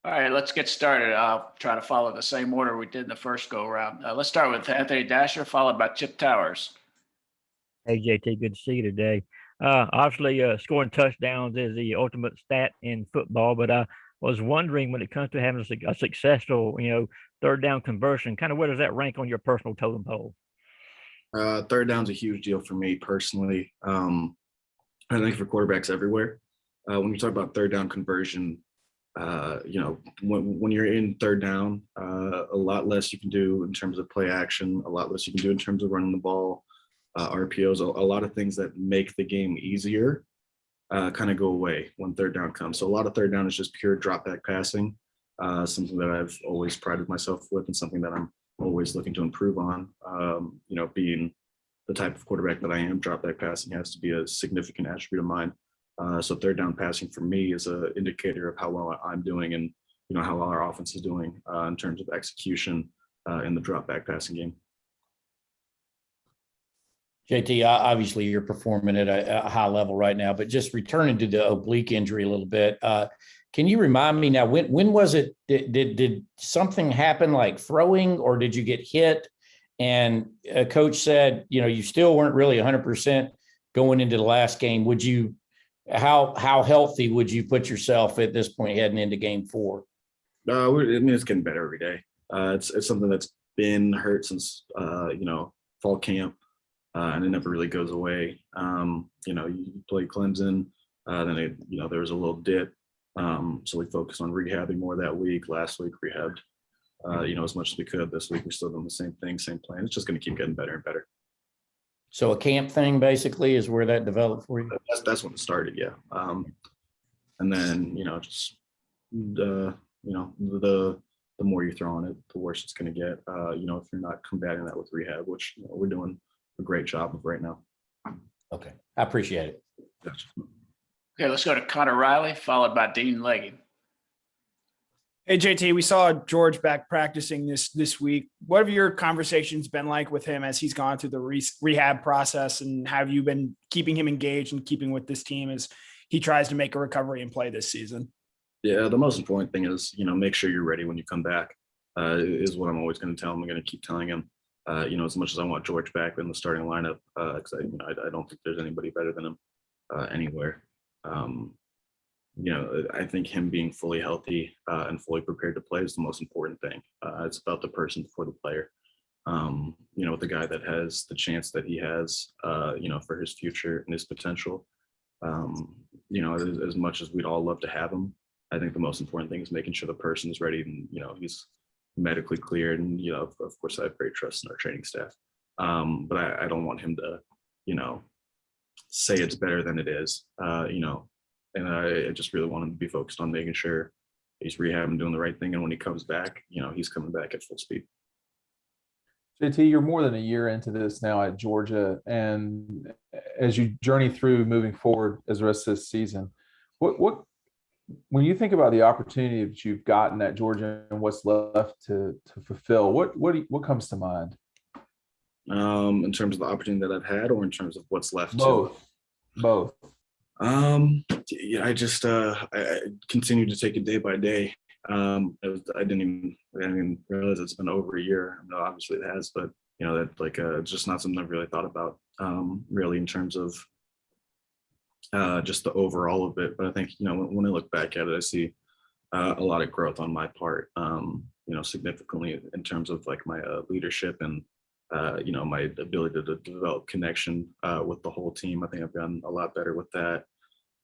All right, let's get started. I'll try to follow the same order we did in the first go around. Let's start with Anthony Dasher, followed by Chip Towers. Hey, JT, good to see you today. Obviously, scoring touchdowns is the ultimate stat in football, but I was wondering when it comes to having a successful, third down conversion, kind of where does that rank on your personal totem pole? Third down's a huge deal for me personally. I think for quarterbacks everywhere. When you talk about third down conversion, when you're in third down, a lot less you can do in terms of play action, a lot less you can do in terms of running the ball, RPOs, a lot of things that make the game easier kind of go away when third down comes. So a lot of third down is just pure drop back passing, something that I've always prided myself with and something that I'm always looking to improve on. Being the type of quarterback that I am, drop back passing has to be a significant attribute of mine. So third down passing for me is an indicator of how well I'm doing and how well our offense is doing in terms of execution in the drop back passing game. JT, obviously you're performing at a high level right now, but just returning to the oblique injury a little bit, can you remind me now, when was it, did something happen like throwing, or did you get hit? And a coach said, you still weren't really 100% going into the last game. How healthy would you put yourself at this point heading into game 4? It's getting better every day. It's something that's been hurt since, fall camp. And it never really goes away. You play Clemson, then there was a little dip. So we focused on rehabbing more that week. Last week rehabbed, as much as we could. This week we're still doing the same thing, same plan. It's just going to keep getting better and better. So a camp thing basically is where that developed for you? That's when it started, yeah. And then, the more you throw on it, the worse it's going to get, if you're not combating that with rehab, which we're doing a great job of right now. Okay, I appreciate it. Gotcha. Okay, let's go to Connor Riley, followed by Dean Legge. Hey, JT, we saw George back practicing this week. What have your conversations been like with him as he's gone through the rehab process, and have you been keeping him engaged and keeping with this team as he tries to make a recovery and play this season? Yeah, the most important thing is, make sure you're ready when you come back, is what I'm always going to tell him. I'm going to keep telling him. As much as I want George back in the starting lineup, because I don't think there's anybody better than him anywhere. I think him being fully healthy and fully prepared to play is the most important thing. It's about the person before the player. With the guy that has the chance that he has, for his future and his potential. As much as we'd all love to have him, I think the most important thing is making sure the person is ready and he's medically cleared, and of course I have great trust in our training staff, but I don't want him to say it's better than it is, and I just really want him to be focused on making sure he's rehabbing, doing the right thing, and when he comes back, he's coming back at full speed. JT, you're more than a year into this now at Georgia, and as you journey through moving forward as the rest of this season, what when you think about the opportunity that you've gotten at Georgia and what's left to fulfill, what comes to mind? In terms of the opportunity that I've had, or in terms of what's left? Both. Yeah, I continue to take it day by day. I didn't even realize it's been over a year. Obviously it has, but it's just not something I've really thought about, really, in terms of just the overall of it. But I think when I look back at it, I see a lot of growth on my part, significantly in terms of my leadership and my ability to develop connection with the whole team. I think I've gotten a lot better with that.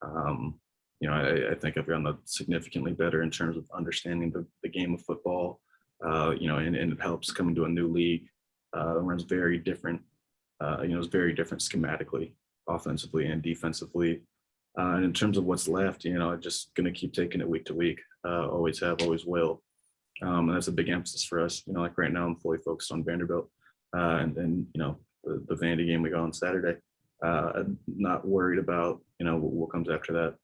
I think I've gotten significantly better in terms of understanding the game of football, and it helps coming to a new league where it's very different. It's very different schematically, offensively and defensively. And in terms of what's left, I'm just going to keep taking it week to week. Always have, always will. And that's a big emphasis for us. Right now I'm fully focused on Vanderbilt and the Vandy game we got on Saturday. I'm not worried about, what comes after that.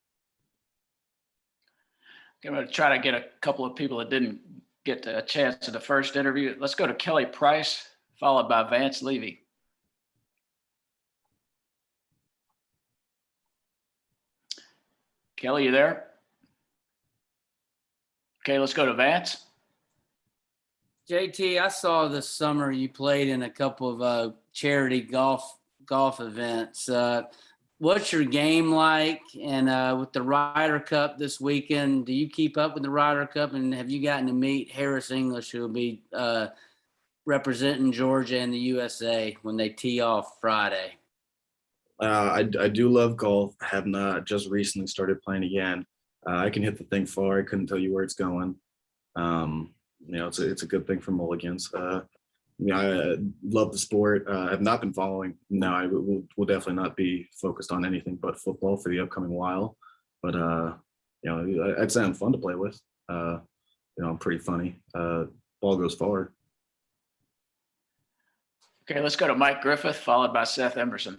I'm going to try to get a couple of people that didn't get a chance to the first interview. Let's go to Kelly Price, followed by Vance Levy. Kelly, you there? Okay, let's go to Vance. JT, I saw this summer you played in a couple of charity golf events. What's your game like? And with the Ryder Cup this weekend, do you keep up with the Ryder Cup? And have you gotten to meet Harris English, who will be representing Georgia and the USA when they tee off Friday? I do love golf. I have not just recently started playing again. I can hit the thing far. I couldn't tell you where it's going. It's a good thing for Mulligans. I love the sport. I have not been following. No, I will definitely not be focused on anything but football for the upcoming while. But I'd say I'm fun to play with. I'm pretty funny. Ball goes far. Okay, let's go to Mike Griffith, followed by Seth Emerson.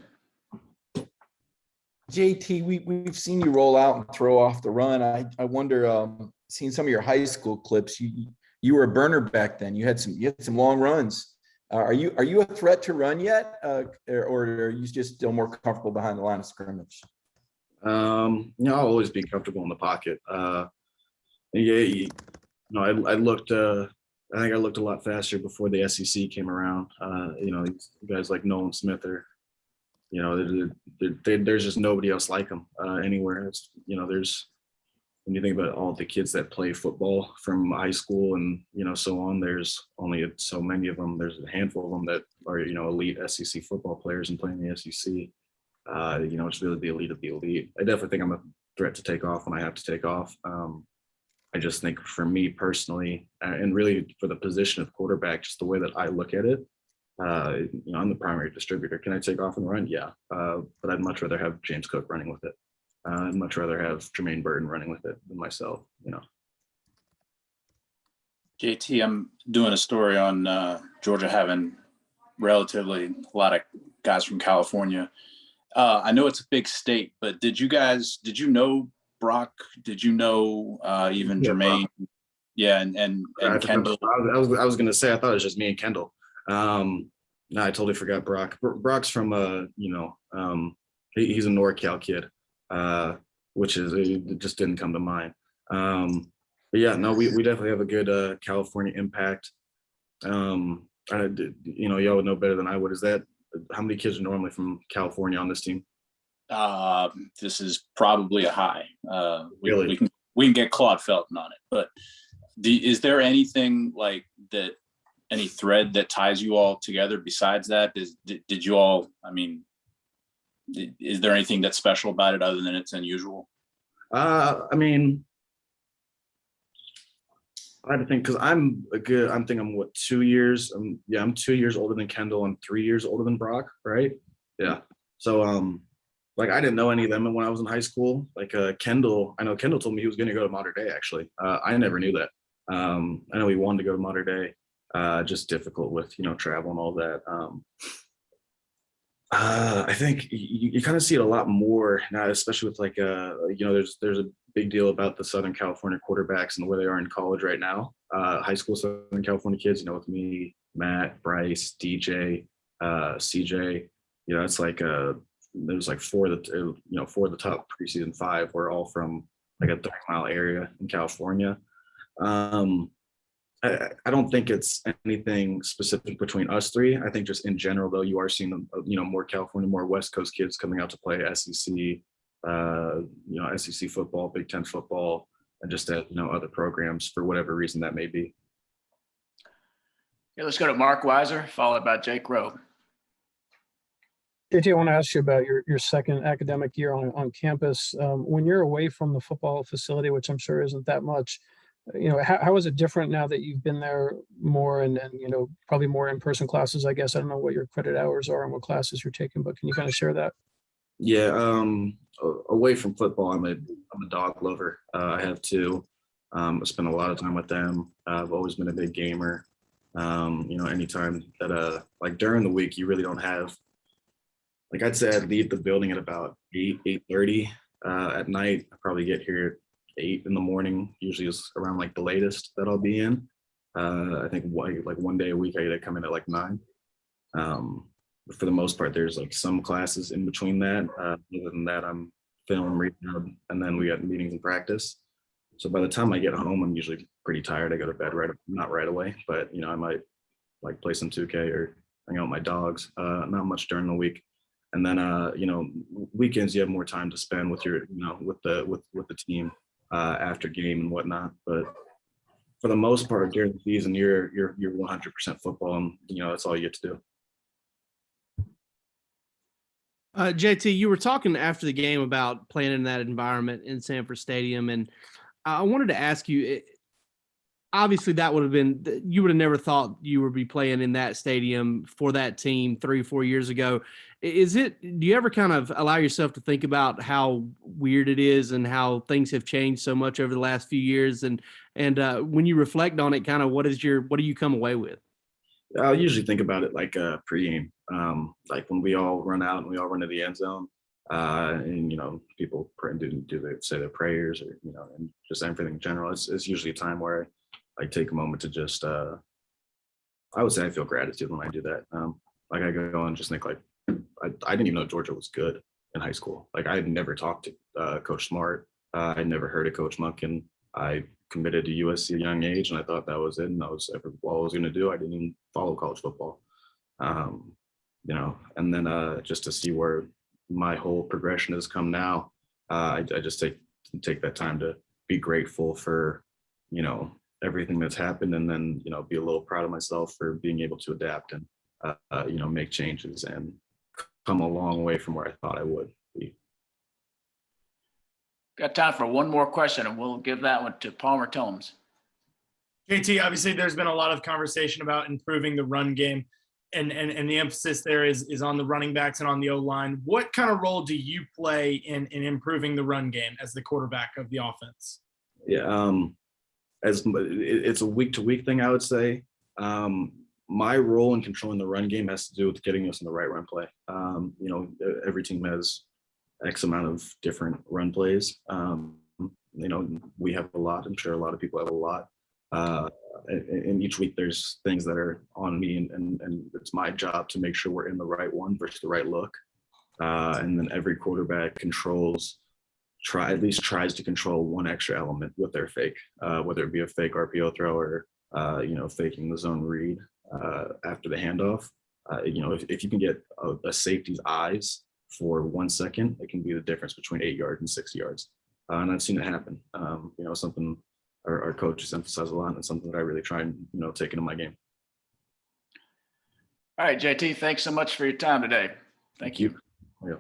JT, we've seen you roll out and throw off the run. I wonder, seeing some of your high school clips, you were a burner back then. You had some long runs. Are you a threat to run yet, or are you just still more comfortable behind the line of scrimmage? I'll always be comfortable in the pocket. I looked. I think I looked a lot faster before the SEC came around. Guys like Nolan Smith are. There's just nobody else like them anywhere. There's when you think about all the kids that play football from high school and so on, there's only so many of them. There's a handful of them that are elite SEC football players and playing the SEC. It's really the elite of the elite. I definitely think I'm a threat to take off when I have to take off. I just think for me personally, and really for the position of quarterback, just the way that I look at it. I'm the primary distributor. Can I take off and run? Yeah. But I'd much rather have James Cook running with it. I'd much rather have Jermaine Burton running with it than myself, JT, I'm doing a story on Georgia having relatively a lot of guys from California. I know it's a big state, but did you know Brock? Did you know even Jermaine? Brock. Yeah, and Kendall. I was going to say, I thought it was just me and Kendall. No, I totally forgot Brock. Brock's from he's a NorCal kid, which is it just didn't come to mind. But yeah, no, we definitely have a good California impact. Y'all would know better than I would. Is that how many kids are normally from California on this team? This is probably a high. Really? We can get Claude Felton on it, but is there anything like that? Any thread that ties you all together besides that? Did you all, is there anything that's special about it other than it's unusual? I have to think, because I'm 2 years. I'm 2 years older than Kendall and 3 years older than Brock, right? Yeah. So I didn't know any of them when I was in high school. Kendall, I know Kendall told me he was going to go to Mater Dei, actually. I never knew that. I know he wanted to go to Mater Dei. Just difficult with travel and all that. I think you kind of see it a lot more now, especially with there's a big deal about the Southern California quarterbacks and where they are in college right now. High school Southern California kids, with me, Matt, Bryce, DJ, CJ. It's there's four of the top preseason 5 were all from a 30-mile area in California. I don't think it's anything specific between us three. I think just in general, though, you are seeing, more California, more West Coast kids coming out to play SEC, SEC football, Big Ten football, and just other programs for whatever reason that may be. Okay, let's go to Mark Weiser, followed by Jake Rowe. JT, I want to ask you about your second academic year on campus. When you're away from the football facility, which I'm sure isn't that much, how is it different now that you've been there more and probably more in-person classes? I guess I don't know what your credit hours are and what classes you're taking, but can you kind of share that? Yeah, away from football, I'm a dog lover. I have two. I spend a lot of time with them. I've always been a big gamer. Anytime that during the week, you really don't have. I'd say I'd leave the building at about 8:30 at night. I probably get here at 8 in the morning. Usually is around the latest that I'll be in. I think one day a week I come in at 9. But for the most part, there's some classes in between that. Other than that, I'm film, rehab, and then we got meetings and practice. So by the time I get home, I'm usually pretty tired. I go to bed not right away, but I might like play some 2K or hang out with my dogs. Not much during the week. And then weekends you have more time to spend with your with the team after game and whatnot. But for the most part during the season, you're 100% football, and that's all you get to do. JT, you were talking after the game about playing in that environment in Sanford Stadium, and I wanted to ask you, obviously that would have been, you would have never thought you would be playing in that stadium for that team 3-4 years ago. Do you ever kind of allow yourself to think about how weird it is and how things have changed so much over the last few years? And when you reflect on it, kind of what do you come away with? I usually think about it like pregame, like when we all run out and we all run to the end zone, and people pray and do they say their prayers, or and just everything in general. It's usually a time where I take a moment to just I would say I feel gratitude when I do that. Like I go and just think like I didn't even know Georgia was good in high school. Like I had never talked to Coach Smart. I'd never heard of Coach Monken. I committed to USC at a young age, and I thought that was it, and that was all I was going to do. I didn't even follow college football, and then just to see where my whole progression has come now, I just take that time to be grateful for everything that's happened, and then be a little proud of myself for being able to adapt and make changes and come a long way from where I thought I would be. Got time for one more question, and we'll give that one to Palmer Tillums. JT, obviously there's been a lot of conversation about improving the run game, and the emphasis there is on the running backs and on the O-line. What kind of role do you play in improving the run game as the quarterback of the offense? Yeah, it's a week-to-week thing, I would say. My role in controlling the run game has to do with getting us in the right run play. Every team has X amount of different run plays. We have a lot. I'm sure a lot of people have a lot. And each week there's things that are on me, and it's my job to make sure we're in the right one versus the right look. And then every quarterback at least tries to control one extra element with their fake, whether it be a fake RPO throw or faking the zone read after the handoff. If you can get a safety's eyes for 1 second, it can be the difference between 8 yards and 6 yards. And I've seen it happen. Something our coaches emphasize a lot, and something that I really try and take into my game. All right, JT, thanks so much for your time today. Thank you. Yeah.